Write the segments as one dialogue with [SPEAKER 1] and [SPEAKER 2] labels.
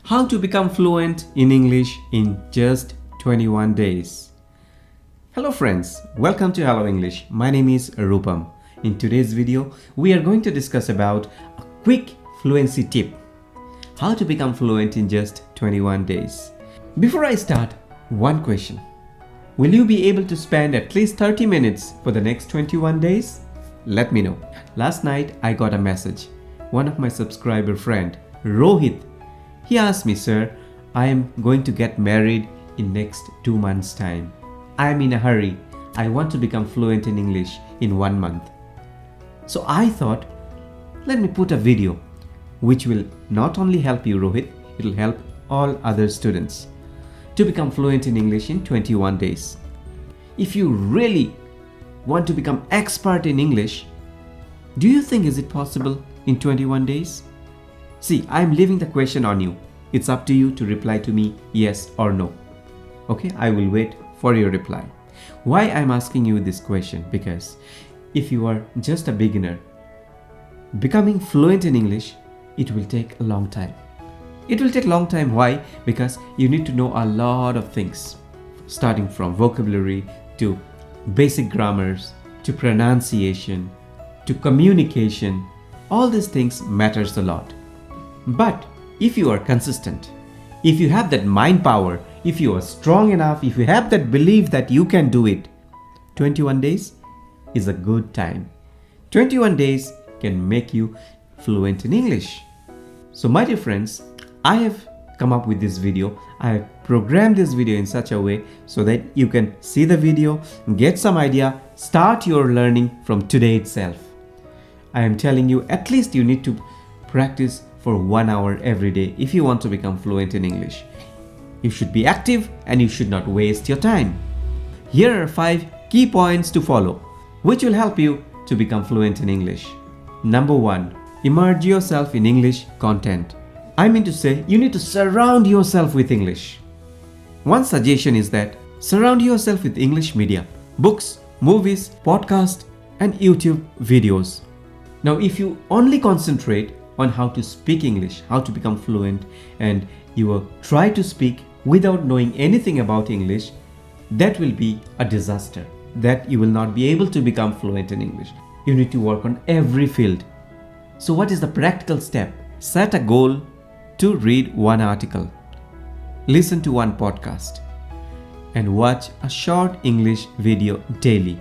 [SPEAKER 1] How to become fluent in English in just 21 days. Hello friends, welcome to Hello English. My name is Rupam. In today's video, we are going to discuss about a quick fluency tip. How to become fluent in just 21 days. Before I start, one question. Will you be able to spend at least 30 minutes for the next 21 days? Let me know. Last night, I got a message. One of my subscriber friend, Rohit, he asked me, sir, I am going to get married in next 2 months' time. I am in a hurry. I want to become fluent in English in 1 month. So I thought, let me put a video which will not only help you, Rohit, it will help all other students to become fluent in English in 21 days. If you really want to become expert in English, do you think is it possible in 21 days? See, I'm leaving the question on you. It's up to you to reply to me yes or no. Okay, I will wait for your reply. Why I'm asking you this question? Because if you are just a beginner, becoming fluent in English, it will take a long time. It will take a long time. Why? Because you need to know a lot of things, starting from vocabulary to basic grammars to pronunciation to communication. All these things matters a lot. But if you are consistent, if you have that mind power, if you are strong enough, if you have that belief that you can do it, 21 days is a good time. 21 days can make you fluent in English. So my dear friends, I have come up with this video. I have programmed this video in such a way so that you can see the video, get some idea, start your learning from today itself. I am telling you, at least you need to practice for 1 hour every day if you want to become fluent in English. You should be active and you should not waste your time. Here are 5 key points to follow, which will help you to become fluent in English. Number 1, immerse yourself in English content. I mean to say, you need to surround yourself with English. One suggestion is that surround yourself with English media, books, movies, podcasts, and YouTube videos. Now, if you only concentrate on how to speak English, how to become fluent, and you will try to speak without knowing anything about English, that will be a disaster. That you will not be able to become fluent in English. You need to work on every field. So what is the practical step? Set a goal to read 1 article, listen to 1 podcast, and watch a short English video daily.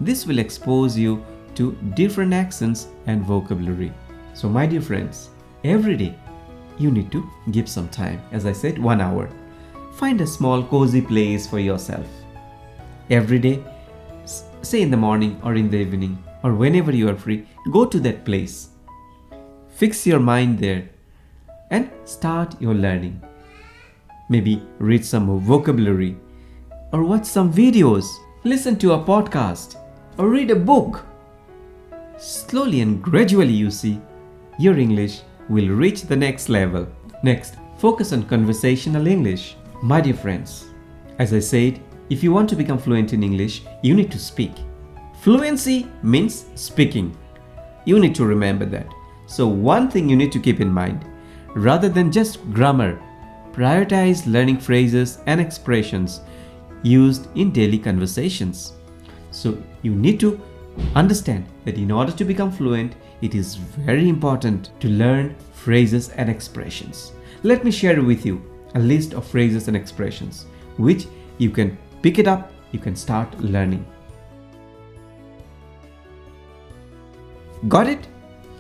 [SPEAKER 1] This will expose you to different accents and vocabulary. So my dear friends, every day you need to give some time. As I said, 1 hour. Find a small cozy place for yourself. Every day, say in the morning or in the evening or whenever you are free, go to that place. Fix your mind there and start your learning. Maybe read some vocabulary or watch some videos, listen to a podcast or read a book. Slowly and gradually, you see, your English will reach the next level. Next, focus on conversational English. My dear friends, as I said, if you want to become fluent in English, you need to speak. Fluency means speaking. You need to remember that. So one thing you need to keep in mind, rather than just grammar, prioritize learning phrases and expressions used in daily conversations. So you need to understand that in order to become fluent, it is very important to learn phrases and expressions. Let me share with you a list of phrases and expressions which you can pick it up, you can start learning. Got it?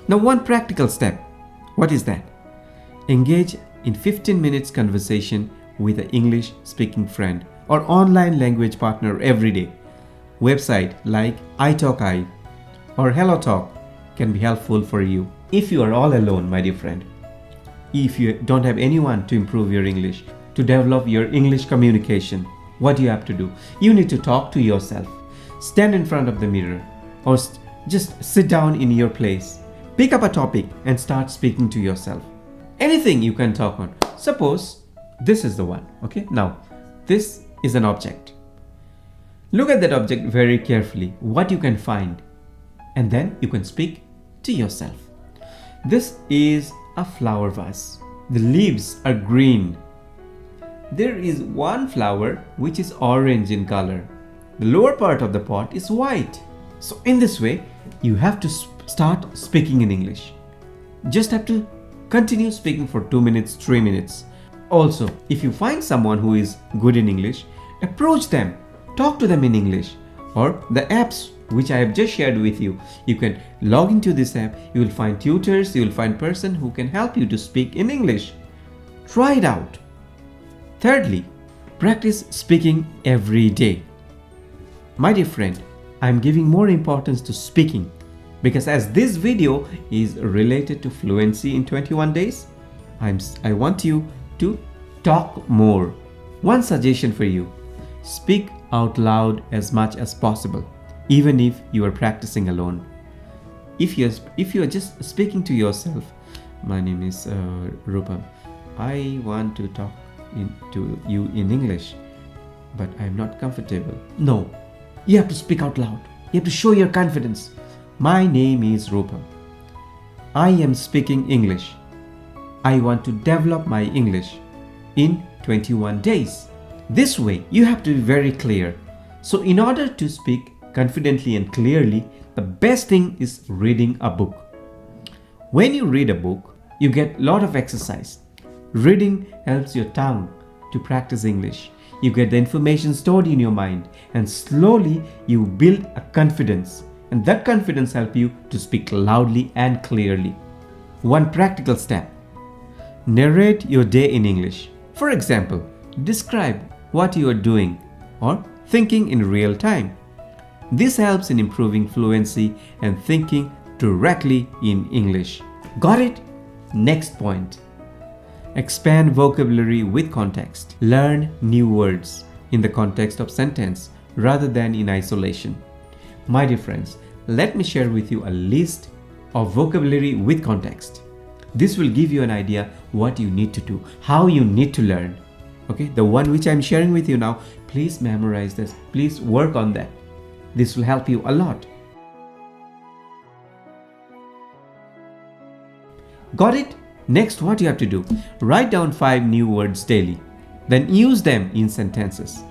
[SPEAKER 1] Now one practical step. What is that? Engage in 15 minutes conversation with an English speaking friend or online language partner every day. Website like iTalki or HelloTalk can be helpful for you. If you are all alone, my dear friend, if you don't have anyone to improve your English, to develop your English communication, what do you have to do? You need to talk to yourself. Stand in front of the mirror or just sit down in your place. Pick up a topic and start speaking to yourself. Anything you can talk on. Suppose this is the one. Okay, now this is an object. Look at that object very carefully, what you can find, and then you can speak to yourself. This is a flower vase. The leaves are green. There is one flower which is orange in color. The lower part of the pot is white. So in this way, you have to start speaking in English. Just have to continue speaking for 2 minutes, 3 minutes. Also, if you find someone who is good in English, approach them, talk to them in English. Or the apps which I have just shared with you, you can log into this app, you will find tutors, you will find person who can help you to speak in English. Try it out. Thirdly, practice speaking every day. My dear friend, I am giving more importance to speaking because as this video is related to fluency in 21 days, I want you to talk more. One suggestion for you, speak out loud as much as possible, even if you are practicing alone. If you are just speaking to yourself, my name is Rupam, I want to talk to you in English, but I'm not comfortable. No, you have to speak out loud. You have to show your confidence. My name is Rupam. I am speaking English. I want to develop my English in 21 days. This way, you have to be very clear. So in order to speak confidently and clearly, the best thing is reading a book. When you read a book, you get a lot of exercise. Reading helps your tongue to practice English. You get the information stored in your mind and slowly you build a confidence. And that confidence helps you to speak loudly and clearly. One practical step. Narrate your day in English. For example, describe what you are doing or thinking in real time. This helps in improving fluency and thinking directly in English. Got it? Next point. Expand vocabulary with context. Learn new words in the context of sentence rather than in isolation. My dear friends, let me share with you a list of vocabulary with context. This will give you an idea what you need to do, how you need to learn. Okay, the one which I'm sharing with you now, please memorize this. Please work on that. This will help you a lot. Got it? Next, what you have to do, write down 5 new words daily. Then use them in sentences.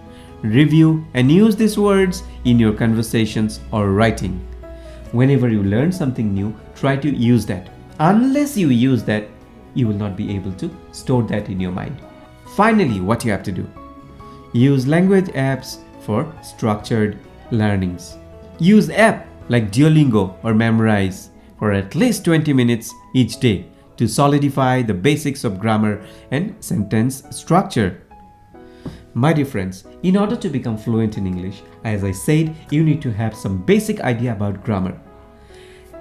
[SPEAKER 1] Review and use these words in your conversations or writing. Whenever you learn something new, try to use that. Unless you use that, you will not be able to store that in your mind. Finally, what you have to do, use language apps for structured learnings. Use app like Duolingo or Memrise for at least 20 minutes each day to solidify the basics of grammar and sentence structure. My dear friends, in order to become fluent in English, as I said, you need to have some basic idea about grammar.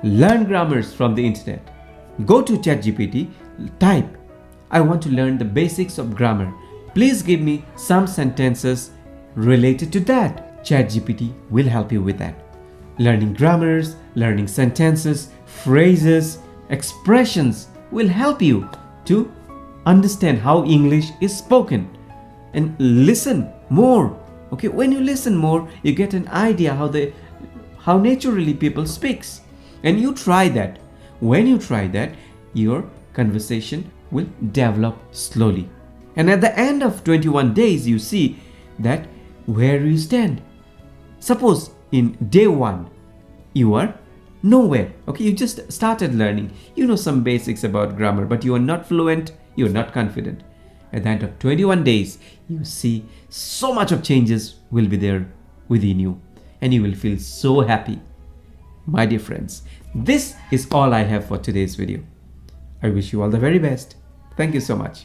[SPEAKER 1] Learn grammars from the internet. Go to ChatGPT, type, I want to learn the basics of grammar. Please give me some sentences related to that. ChatGPT will help you with that. Learning grammars, learning sentences, phrases, expressions will help you to understand how English is spoken. And listen more. Okay, when you listen more, you get an idea how naturally people speaks. And you try that. When you try that, your conversation will develop slowly. And at the end of 21 days, you see that where you stand. Suppose in day 1, you are nowhere. Okay, you just started learning. You know some basics about grammar, but you are not fluent, you are not confident. At the end of 21 days, you see so much of changes will be there within you and you will feel so happy. My dear friends, this is all I have for today's video. I wish you all the very best. Thank you so much.